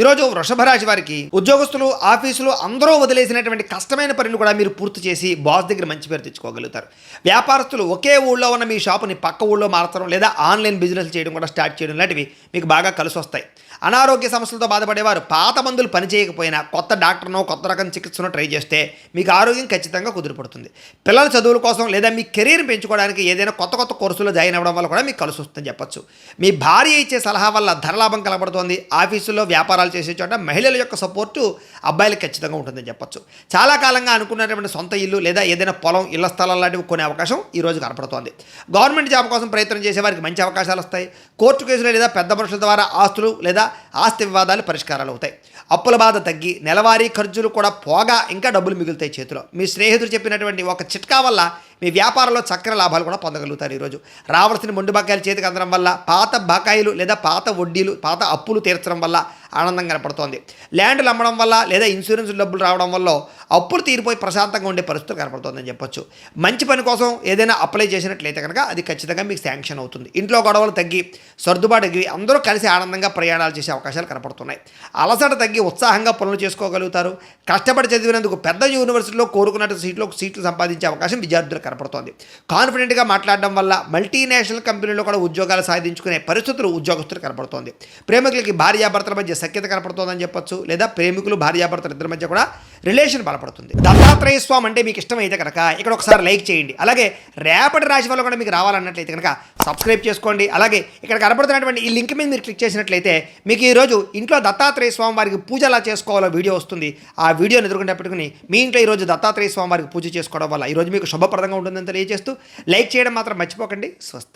ఈరోజు వృషభ రాశి వారికి ఉద్యోగస్తులు ఆఫీసులు అందరూ వదిలేసినటువంటి కష్టమైన పనిని కూడా మీరు పూర్తి చేసి బాస్ దగ్గర మంచి పేరు తెచ్చుకోగలుగుతారు. వ్యాపారస్తులు ఒకే ఊళ్ళో ఉన్న మీ షాపుని పక్క ఊళ్ళో మార్చడం లేదా ఆన్లైన్ బిజినెస్ చేయడం కూడా స్టార్ట్ చేయడం లాంటివి మీకు బాగా కలిసి వస్తాయి. అనారోగ్య సమస్యలతో బాధపడేవారు పాత మందులు పనిచేయకపోయినా కొత్త డాక్టర్నో కొత్త రకం చికిత్సను ట్రై చేస్తే మీకు ఆరోగ్యం ఖచ్చితంగా కుదిరిపడుతుంది. పిల్లల చదువుల కోసం లేదా మీ కెరీర్ పెంచుకోవడానికి ఏదైనా కొత్త కోర్సులో జాయిన్ అవ్వడం వల్ల కూడా మీకు కలిసి వస్తుందని చెప్పొచ్చు. మీ భార్య ఇచ్చే సలహా వల్ల ధనలాభం కలబడుతోంది. ఆఫీసుల్లో వ్యాపారాలు చేసే చోట మహిళల యొక్క సపోర్టు అబ్బాయిలకు ఖచ్చితంగా ఉంటుందని చెప్పొచ్చు. చాలా కాలంగా అనుకున్నటువంటి సొంత ఇల్లు లేదా ఏదైనా పొలం ఇళ్ల స్థలాలు లాంటివి కొనే అవకాశం ఈ రోజు కనపడుతోంది. గవర్నమెంట్ జాబ్ కోసం ప్రయత్నం చేసే వారికి మంచి అవకాశాలు వస్తాయి. కోర్టు కేసులు లేదా పెద్ద మనుషుల ద్వారా ఆస్తులు లేదా ఆస్తి వివాదాలు పరిష్కారాలు అవుతాయి. అప్పుల బాధ తగ్గి నెలవారీ ఖర్చులు కూడా పోగా ఇంకా డబ్బులు మిగులుతాయి చేతిలో. మీ స్నేహితుడు చెప్పినటువంటి ఒక చిట్కా వల్ల మీ వ్యాపారంలో చక్కని లాభాలు కూడా పొందగలుగుతారు. ఈరోజు రావాల్సిన మొండి బకాయిలు చేతికి అందడం వల్ల, పాత బకాయిలు లేదా పాత వడ్డీలు పాత అప్పులు తీర్చడం వల్ల ఆనందం కనపడుతోంది. ల్యాండ్లు అమ్మడం వల్ల లేదా ఇన్సూరెన్స్ డబ్బులు రావడం వల్ల అప్పులు తీరిపోయి ప్రశాంతంగా ఉండే పరిస్థితులు కనపడుతుందని చెప్పొచ్చు. మంచి పని కోసం ఏదైనా అప్లై చేసినట్లయితే కనుక అది ఖచ్చితంగా మీకు శాంక్షన్ అవుతుంది. ఇంట్లో గొడవలు తగ్గి సర్దుబాటు తగ్గి అందరూ కలిసి ఆనందంగా ప్రయాణాలు చేసే అవకాశాలు కనపడుతున్నాయి. అలసట తగ్గి ఉత్సాహంగా పనులు చేసుకోగలుగుతారు. కష్టపడి చదివినందుకు పెద్ద యూనివర్సిటీలో కోరుకున్నట్టు సీట్లు సంపాదించే అవకాశం విద్యార్థులకు కనపడుతోంది. కాన్ఫిడెంట్గా మాట్లాడడం వల్ల మల్టీనేషనల్ కంపెనీలో కూడా ఉద్యోగాలు సాధించుకునే పరిస్థితులు ఉద్యోగస్తులు కనపడుతోంది. ప్రేమికులకి భార్యాభర్తల మధ్య సఖ్యత కనపడుతోందని చెప్పొచ్చు. లేదా ప్రేమికులు భార్యాభర్తల ఇద్దరి మధ్య కూడా రిలేషన్ బలపడుతుంది. దత్తాత్రేయ స్వామి అంటే మీకు ఇష్టమైతే కనుక ఇక్కడ ఒకసారి లైక్ చేయండి. అలాగే రేపటి రాశి వల్ల కూడా మీకు రావాలన్నట్లయితే కనుక సబ్స్క్రైబ్ చేసుకోండి. అలాగే ఇక్కడ కనపడుతున్నటువంటి ఈ లింక్ మీద మీరు క్లిక్ చేసినట్లయితే మీకు ఈరోజు ఇంట్లో దత్తాత్రేయ స్వామి వారికి పూజ ఎలా చేసుకోవాలో వీడియో వస్తుంది. ఆ వీడియోని ఎదుర్కొంటే పెట్టుకుని మీ ఇంట్లో ఈరోజు దత్తాత్రేయ స్వామి వారికి పూజ చేసుకోవడం వల్ల ఈరోజు మీకు శుభప్రదంగా ఉంటుందని తెలియజేస్తూ లైక్ చేయడం మాత్రం మర్చిపోకండి. స్వస్తి.